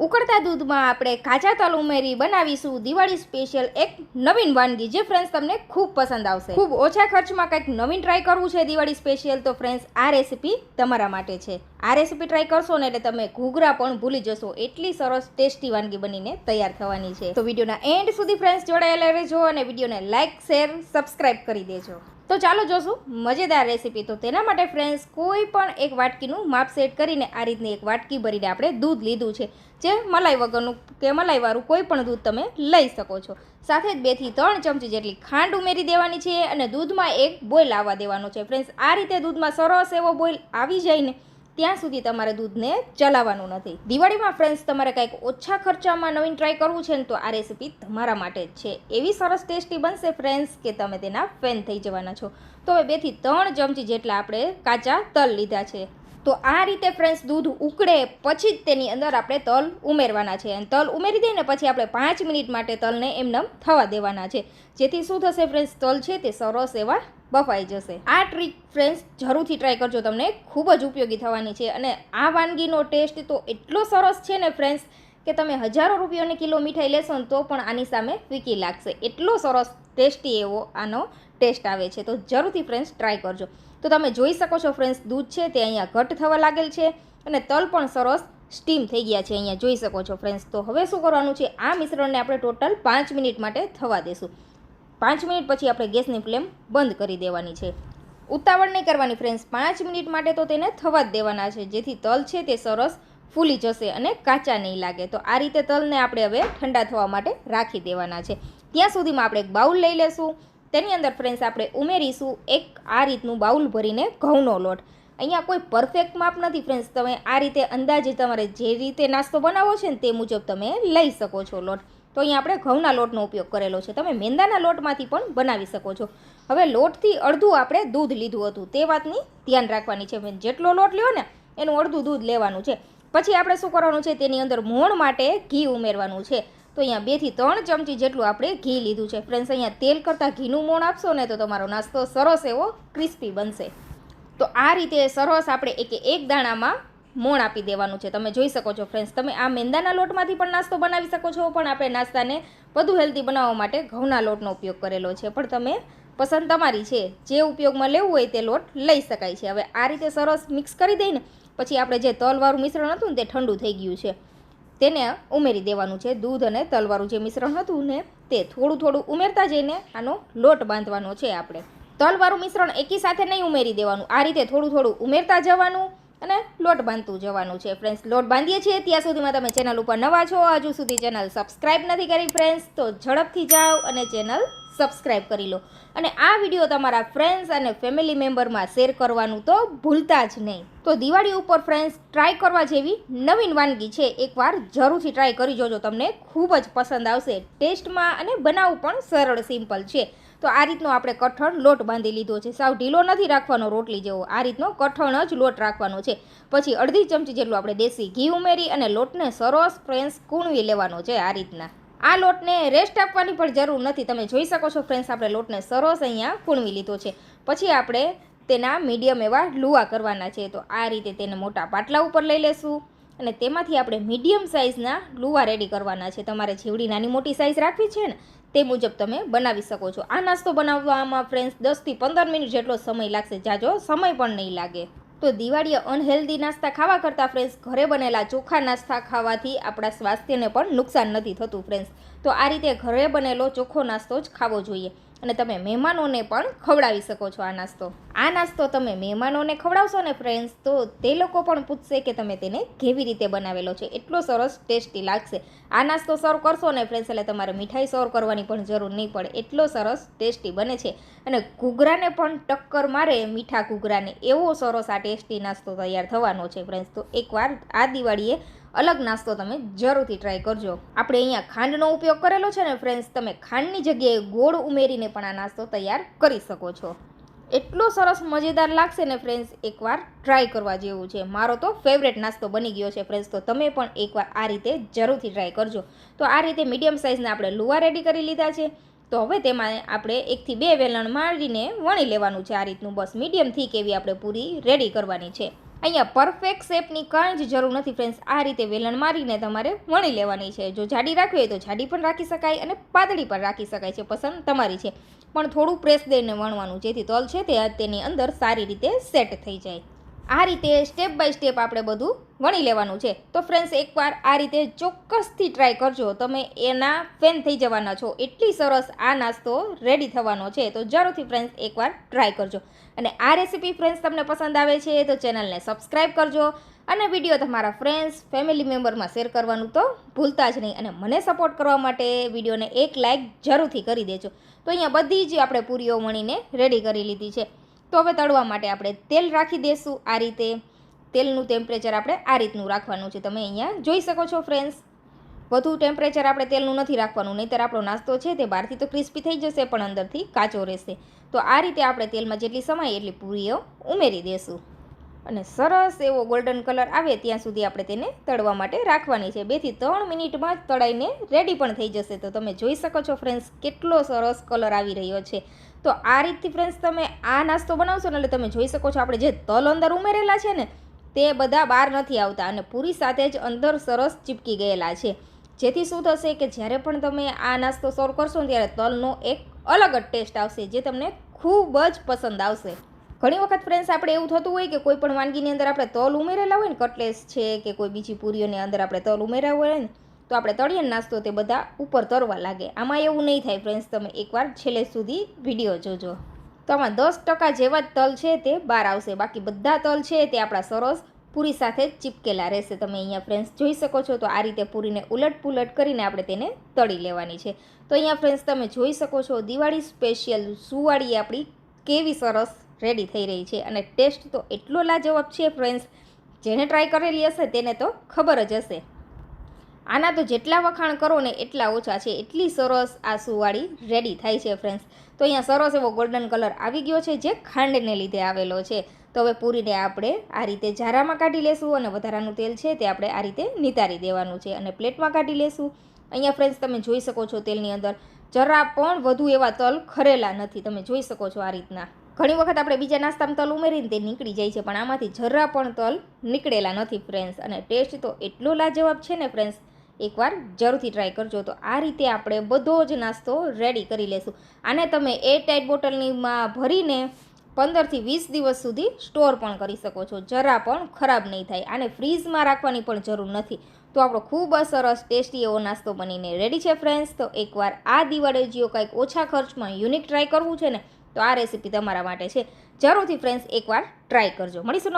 ઉકળતા દૂધમાં આપણે કાચા તલ ઉમેરી બનાવીશું દિવાળી સ્પેશિયલ એક નવીન વાનગી, જે ફ્રેન્ડ્સ તમને ખૂબ પસંદ આવશે. ખૂબ ઓછા ખર્ચમાં કંઈક નવીન ટ્રાય કરવું છે દિવાળી સ્પેશિયલ, તો ફ્રેન્ડ્સ આ રેસીપી તમારા માટે છે. આ રેસીપી ટ્રાય કરશો ને એટલે તમે ઘૂઘરા પણ ભૂલી જશો, એટલી સરસ ટેસ્ટી વાનગી બનીને તૈયાર થવાની છે. તો વિડીયોના એન્ડ સુધી ફ્રેન્ડ્સ જોડાયેલા રહેજો અને વિડીયોને લાઇક, શેર, સબસ્ક્રાઇબ કરી દેજો. તો ચાલો જોશું મજેદાર રેસીપી. તો તેના માટે ફ્રેન્ડ્સ કોઈ પણ એક વાટકીનું માપ સેટ કરીને આ રીતની એક વાટકી ભરીને આપણે દૂધ લીધું છે, જે મલાઈ વગરનું કે મલાઈવાળું કોઈ પણ દૂધ તમે લઈ શકો છો. સાથે જ 2 થી 3 ચમચી જેટલી ખાંડ ઉમેરી દેવાની છે અને દૂધમાં એક બોઇલ આવવા દેવાનો છે. ફ્રેન્ડ્સ આ રીતે દૂધમાં સરસ એવો બોઇલ આવી જાય ને ત્યાં સુધી તમારે દૂધને ચલાવવાનું નથી. દિવાળીમાં ફ્રેન્ડ્સ તમારે કંઈક ઓછા ખર્ચામાં નવીન ટ્રાય કરવું છે ને તો આ રેસીપી તમારા માટે જ છે. એવી સરસ ટેસ્ટી બનશે ફ્રેન્ડ્સ કે તમે તેના ફેન થઈ જવાના છો. તો હવે 2 થી 3 ચમચી જેટલા આપણે કાચા તલ લીધા છે. તો આ રીતે ફ્રેન્ડ્સ દૂધ ઉકળે પછી જ તેની અંદર આપણે તલ ઉમેરવાના છે. અને તલ ઉમેરી દઈએ ને પછી આપણે 5 મિનિટ માટે તલને એમનેમ થવા દેવાના છે, જેથી શું થશે ફ્રેન્ડ્સ, તલ છે તે સરસ એવા બફાઈ જશે. આ ટ્રીક ફ્રેન્ડ્સ જરૂરથી ટ્રાય કરજો, તમને ખૂબ જ ઉપયોગી થવાની છે. અને આ વાનગીનો ટેસ્ટ તો એટલો સરસ છે ને ફ્રેન્ડ્સ કે તમે હજારો રૂપિયાની કિલો મીઠાઈ લેશો ને તો પણ આની સામે ફીકી લાગશે. એટલો સરસ ટેસ્ટી એવો આનો ટેસ્ટ આવે છે. તો જરૂરથી ફ્રેન્ડ્સ ટ્રાય કરજો. તો તમે જોઈ શકો છો ફ્રેન્ડ્સ, દૂધ છે તે અહીંયા ઘટ થવા લાગેલ છે અને તલ પણ સરસ સ્ટીમ થઈ ગયા છે, અહીંયા જોઈ શકો છો ફ્રેન્ડ્સ. તો હવે શું કરવાનું છે, આ મિશ્રણને આપણે ટોટલ 5 મિનિટ માટે થવા દેશું. 5 મિનિટ પછી આપણે ગેસની ફ્લેમ બંધ કરી દેવાની છે. ઉતાવળ નહીં કરવાની ફ્રેન્ડ્સ, 5 મિનિટ માટે તો તેને થવા જ દેવાના છે, જેથી તલ છે તે સરસ ફૂલી જશે અને કાચા નહીં લાગે. તો આ રીતે તલને આપણે હવે ઠંડા થવા માટે રાખી દેવાના છે. ત્યાં સુધીમાં આપણે એક બાઉલ લઈ લેશું. તેની અંદર ફ્રેન્ડ્સ આપણે ઉમેરીશું એક આ રીતનું બાઉલ ભરીને ઘઉંનો લોટ. અહીંયા કોઈ પરફેક્ટ માપ નથી ફ્રેન્ડ્સ, તમે આ રીતે અંદાજે તમારે જે રીતે નાસ્તો બનાવવો છે ને તે મુજબ તમે લઈ શકો છો લોટ. તો અહીંયા આપણે ઘઉંના લોટનો ઉપયોગ કરેલો છે, તમે મેંદાના લોટમાંથી પણ બનાવી શકો છો. હવે લોટથી અડધું આપણે દૂધ લીધું હતું, તે વાતની ધ્યાન રાખવાની છે. જેટલો લોટ લ્યો ને એનું અડધું દૂધ લેવાનું છે. પછી આપણે શું કરવાનું છે, તેની અંદર મોણ માટે ઘી ઉમેરવાનું છે. તો અહીંયા 2 થી 3 ચમચી જેટલું આપણે ઘી લીધું છે. ફ્રેન્ડ્સ અહીંયા તેલ કરતાં ઘીનું મોણ આપશો ને તો તમારો નાસ્તો સરસ એવો ક્રિસ્પી બનશે. તો આ રીતે સરસ આપણે એક દાણામાં મોણ આપી દેવાનું છે. તમે જોઈ શકો છો ફ્રેન્ડ્સ, તમે આ મેંદાના લોટમાંથી પણ નાસ્તો બનાવી શકો છો, પણ આપણે નાસ્તાને વધુ હેલ્ધી બનાવવા માટે ઘઉંના લોટનો ઉપયોગ કરેલો છે. પણ તમે પસંદ તમારી છે, જે ઉપયોગમાં લેવું હોય તે લોટ લઈ શકાય છે. હવે આ રીતે સરસ મિક્સ કરી દઈને પછી આપણે જે તલવાળું મિશ્રણ હતું ને તે ઠંડુ થઈ ગયું છે, તેને ઉમેરી દેવાનું છે. દૂધ અને તલવાળું જે મિશ્રણ હતું ને તે થોડું થોડું ઉમેરતા જઈને આનો લોટ બાંધવાનો છે. આપણે તલવાળું મિશ્રણ એકી સાથે નહીં ઉમેરી દેવાનું, આ રીતે થોડું થોડું ઉમેરતા જવાનું અને લોટ બાંધતું જવાનું છે. ફ્રેન્ડ્સ લોટ બાંધીએ છીએ ત્યાં સુધીમાં તમે ચેનલ ઉપર નવા છો, હજુ સુધી ચેનલ સબસ્ક્રાઈબ નથી કરી ફ્રેન્ડ્સ, તો ઝડપથી જાઓ અને ચેનલ સબસ્ક્રાઈબ કરી લો. અને આ વિડીયો તમારા ફ્રેન્ડ્સ અને ફેમિલી મેમ્બરમાં શેર કરવાનું તો ભૂલતા જ નહીં. તો દિવાળી ઉપર ફ્રેન્ડ્સ ટ્રાય કરવા જેવી નવીન વાનગી છે, એકવાર જરૂરથી ટ્રાય કરી જોજો, તમને ખૂબ જ પસંદ આવશે. ટેસ્ટમાં અને બનાવવું પણ સરળ સિમ્પલ છે. તો આ રીતનો આપણે કઠણ લોટ બાંધી લીધો છે, સાવ ઢીલો નથી રાખવાનો રોટલી જેવો, આ રીતનો કઠણ જ લોટ રાખવાનો છે. પછી અડધી ચમચી જેટલું આપણે દેશી ઘી ઉમેરી અને લોટને સરસ ફ્રેન્ડ્સ કૂણવી લેવાનો છે. આ રીતના આ લોટને રેસ્ટ આપવાની પણ જરૂર નથી. તમે જોઈ શકો છો ફ્રેન્ડ્સ, આપણે લોટને સરસ અહીંયા કૂણવી લીધો છે. પછી આપણે તેના મીડિયમ એવા લુવા કરવાના છે. તો આ રીતે તેને મોટા પાટલા ઉપર લઈ લેશું અને તેમાંથી આપણે મીડિયમ સાઇઝના લુવા રેડી કરવાના છે. તમારે જેવડી નાની મોટી સાઇઝ રાખવી છે ને તે મુજબ તમે બનાવી શકો છો. આ નાસ્તો બનાવવામાં ફ્રેન્ડ્સ 10 થી 15 મિનિટ જેટલો સમય લાગશે, જાજો સમય પણ નહીં લાગે. તો દિવાળીએ અનહેલ્ધી નાસ્તા ખાવા કરતાં ફ્રેન્ડ્સ ઘરે બનેલા ચોખ્ખા નાસ્તા ખાવાથી આપણા સ્વાસ્થ્યને પણ નુકસાન નથી થતું ફ્રેન્ડ્સ. તો આ રીતે ઘરે બનેલો ચોખ્ખો નાસ્તો જ ખાવો જોઈએ અને તમે મહેમાનોને પણ ખવડાવી શકો છો. આ નાસ્તો તમે મહેમાનોને ખવડાવશો ને ફ્રેન્ડ્સ તો તે લોકો પણ પૂછશે કે તમે તેને કેવી રીતે બનાવેલો છે, એટલો સરસ ટેસ્ટી લાગશે. આ નાસ્તો સર્વ કરશો ને ફ્રેન્ડ્સ એટલે તમારે મીઠાઈ સર્વ કરવાની પણ જરૂર નહીં પડે, એટલો સરસ ટેસ્ટી બને છે. અને ઘૂઘરાને પણ ટક્કર મારે, મીઠા ઘૂઘરાને, એવો સરસ આ ટેસ્ટી નાસ્તો તૈયાર થવાનો છે ફ્રેન્ડ્સ. તો એકવાર આ દિવાળીએ અલગ નાસ્તો તમે જરૂરથી ટ્રાય કરજો. આપણે અહીંયા ખાંડનો ઉપયોગ કરેલો છે ને ફ્રેન્ડ્સ, તમે ખાંડની જગ્યાએ ગોળ ઉમેરીને પણ આ નાસ્તો તૈયાર કરી શકો છો. એટલો સરસ મજેદાર લાગશે ને ફ્રેન્ડ્સ, એકવાર ટ્રાય કરવા જેવું છે. મારો તો ફેવરેટ નાસ્તો બની ગયો છે ફ્રેન્ડ્સ, તો તમે પણ એકવાર આ રીતે જરૂરથી ટ્રાય કરજો. તો આ રીતે મીડિયમ સાઇઝના આપણે લુવા રેડી કરી લીધા છે. તો હવે તેમાં આપણે 1 થી 2 વેલણ મારીને વણી લેવાનું છે. આ રીતનું બસ મીડિયમ થીક એવી આપણે પૂરી રેડી કરવાની છે. અહીંયા પરફેક્ટ શેપની કાંઈ જ જરૂર નથી ફ્રેન્ડ્સ. આ રીતે વેલણ મારીને તમારે વણી લેવાની છે. જો જાડી રાખવી હોય તો જાડી પણ રાખી શકાય અને પાતળી પણ રાખી શકાય છે, પસંદ તમારી છે. પણ થોડું પ્રેસ દઈને વણવાનું, જેથી તલ છે તે તેની અંદર સારી રીતે સેટ થઈ જાય. આ રીતે સ્ટેપ બાય સ્ટેપ આપણે બધું વણી લેવાનું છે. તો ફ્રેન્ડ્સ એકવાર આ રીતે ચોક્કસથી ટ્રાય કરજો, તમે એના ફેન થઈ જવાના છો. એટલી સરસ આ નાસ્તો રેડી થવાનો છે. તો જરૂરથી ફ્રેન્ડ્સ એકવાર ટ્રાય કરજો. અને આ રેસીપી ફ્રેન્ડ્સ તમને પસંદ આવે છે તો ચેનલને સબસ્ક્રાઈબ કરજો અને વિડીયો તમારા ફ્રેન્ડ્સ ફેમિલી મેમ્બરમાં શેર કરવાનું તો ભૂલતા જ નહીં. અને મને સપોર્ટ કરવા માટે વિડીયોને એક લાઇક જરૂરથી કરી દેજો. તો અહીંયા બધી જ આપણે પૂરીઓ વણીને રેડી કરી લીધી છે. તો હવે તળવા માટે આપણે તેલ રાખી દઈશું. આ રીતે તેલનું ટેમ્પરેચર આપણે આ રીતનું રાખવાનું છે. તમે અહીંયા જોઈ શકો છો ફ્રેન્ડ્સ. વધુ ટેમ્પરેચર આપણે તેલનું નથી રાખવાનું, નહીંતર આપણો નાસ્તો છે તે બહારથી તો ક્રિસ્પી થઈ જશે પણ અંદરથી કાચો રહેશે. તો આ રીતે આપણે તેલમાં જેટલી સમાય એટલી પૂરીઓ ઉમેરી દઈશું અને સરસ એવો ગોલ્ડન કલર આવે ત્યાં સુધી આપણે તેને તળવા માટે રાખવાની છે. 2 થી 3 મિનિટમાં જ તળાઈને રેડી પણ થઈ જશે. તો તમે જોઈ શકો છો ફ્રેન્ડ્સ કેટલો સરસ કલર આવી રહ્યો છે. તો આ રીતથી ફ્રેન્ડ્સ તમે આ નાસ્તો બનાવશો ને એટલે તમે જોઈ શકો છો આપણે જે તલ અંદર ઉમેરેલા છે ને તે બધા બહાર નથી આવતા અને પૂરી સાથે જ અંદર સરસ ચીપકી ગયેલા છે. જેથી શું થશે કે જ્યારે પણ તમે આ નાસ્તો સર્વ કરશો ને ત્યારે તલનો એક અલગ જ ટેસ્ટ આવશે, જે તમને ખૂબ જ પસંદ આવશે. ઘણી વખત ફ્રેન્ડ્સ આપણે એવું થતું હોય કે કોઈ પણ વાનગીની અંદર આપણે તલ ઉમેરેલા હોય ને, કટલેસ છે કે કોઈ બીજી પૂરીઓની અંદર આપણે તલ ઉમેર્યા હોય ને, તો આપણે તળીએ નાસ્તો તે બધા ઉપર તરવા લાગે. આમાં એવું નહીં થાય ફ્રેન્ડ્સ. તમે એકવાર છેલ્લે સુધી વિડીયો જોજો તો આમાં 10% જેવા જ તલ છે તે બહાર આવશે. બાકી બધા તલ છે તે આપણા સરસ પૂરી સાથે જ ચીપકેલા રહેશે. તમે અહીંયા ફ્રેન્ડ્સ જોઈ શકો છો. તો આ રીતે પૂરીને ઉલટ પુલટ કરીને આપણે તેને તળી લેવાની છે. તો અહીંયા ફ્રેન્ડ્સ તમે જોઈ શકો છો દિવાળી સ્પેશિયલ સુવાળી આપણી કેવી સરસ રેડી થઈ રહી છે અને ટેસ્ટ તો એટલો લાજવાબ છે ફ્રેન્ડ્સ. જેને ટ્રાય કરેલી હશે તેને તો ખબર જ હશે. આના તો જેટલા વખાણ કરો ને એટલા ઓછા છે. એટલી સરસ આ સુવાળી રેડી થાય છે ફ્રેન્ડ્સ. તો અહીંયા સરસ એવો ગોલ્ડન કલર આવી ગયો છે, જે ખાંડને લીધે આવેલો છે. તો હવે પૂરીને આપણે આ રીતે જારામાં કાઢી લેશું અને વધારાનું તેલ છે તે આપણે આ રીતે નિતારી દેવાનું છે અને પ્લેટમાં કાઢી લેશું. અહીંયા ફ્રેન્ડ્સ તમે જોઈ શકો છો તેલની અંદર જરા પણ વધુ એવા તલ ખરેલા નથી. તમે જોઈ શકો છો આ રીતના. ઘણી વખત આપણે બીજા નાસ્તામાં તલ ઉમેરીને તે નીકળી જાય છે, પણ આમાંથી જરા પણ તલ નીકળેલા નથી ફ્રેન્ડ્સ. અને ટેસ્ટ તો એટલો લાજવાબ છે ને ફ્રેન્ડ્સ, એકવાર જરૂરથી ટ્રાય કરજો. તો આ રીતે આપણે બધો જ નાસ્તો રેડી કરી લેશું. આને તમે એરટાઇટ બોટલનીમાં ભરીને 15 થી 20 દિવસ સુધી સ્ટોર પણ કરી શકો છો. જરા પણ ખરાબ નહીં થાય. આને ફ્રીઝમાં રાખવાની પણ જરૂર નથી. તો આપણો ખૂબ જ સરસ ટેસ્ટી એવો નાસ્તો બનીને રેડી છે ફ્રેન્ડ્સ. તો એકવાર આ દિવાળી જો કંઈક ઓછા ખર્ચમાં યુનિક ટ્રાય કરવું છે ને, તો આ રેસીપી તમારા માટે છે. જરૂરથી ફ્રેન્ડ્સ એકવાર ટ્રાય કરજો. મળીશું.